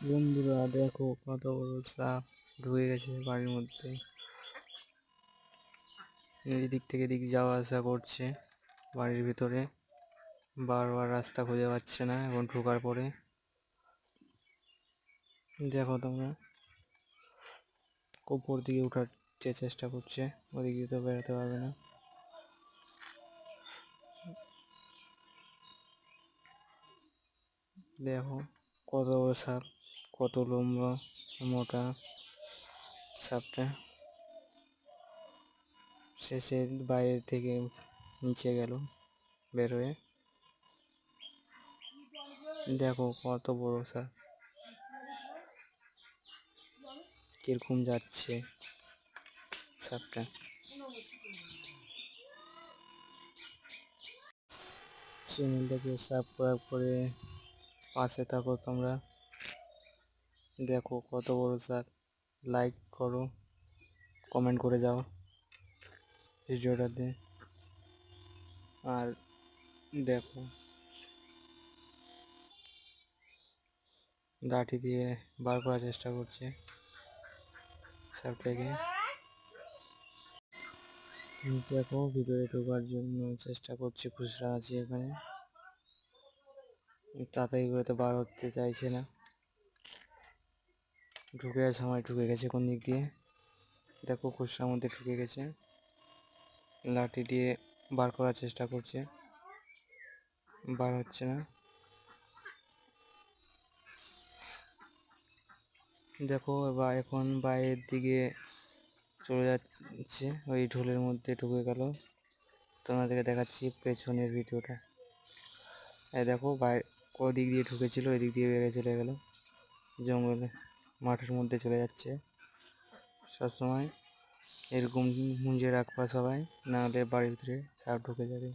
বন্ধুরা দেখো কত বড় সাপ ঢুকে গেছে বাড়ির মধ্যে। এদিক থেকে এদিক যাওয়া আসা করছে বাড়ির ভিতরে, বারবার রাস্তা খুঁজে পাচ্ছে না এখন ঢোকার পরে। দেখো তোমরা, উপর দিকে উঠার চেষ্টা করছে, ওদিক দিয়ে তো বেরোতে পারবে না। দেখো কত বড় সাপ, কত লম্বা মোটা সাপটা। শেষে বাইরে থেকে নিচে গেল বের হয়ে। দেখো কত বড় সাপ, কিরকম যাচ্ছে সাপটা। চ্যানেলটাকে সাবস্ক্রাইব করে পাশে থাকো তোমরা। দেখো কত বড় সাপ, লাইক করো, কমেন্ট করে যাও ভিডিওটাতে। আর দেখো লাঠি দিয়ে বার করার চেষ্টা করছে সাপটাকে। দেখো ভিতরে ঢোকার জন্য চেষ্টা করছে, খুচরা আছে এখানে, তাড়াতাড়ি করে তো বার হতে চাইছে না। ঢুকে যাওয়ার সময় ঢুকে গেছে কোন দিক দিয়ে। দেখো খুচরার মধ্যে ঢুকে গেছে, লাঠি দিয়ে বার করার চেষ্টা করছে, বার হচ্ছে না। দেখো এবার এখন বাইরের দিকে চলে যাচ্ছে, ওই ঢোলের মধ্যে ঢুকে গেল। তোমাদেরকে দেখাচ্ছি পেছনের ভিডিওটা। এই দেখো বাইরে ওদিক দিয়ে ঢুকেছিল, ওই দিক দিয়ে বেরিয়ে চলে গেল জঙ্গলে, মাঠের মধ্যে চলে যাচ্ছে। সবসময় এরকম মুঞ্জে রাখবা সবাই, নাহলে বাড়ির ভিতরে সাপ ঢুকে যাবে।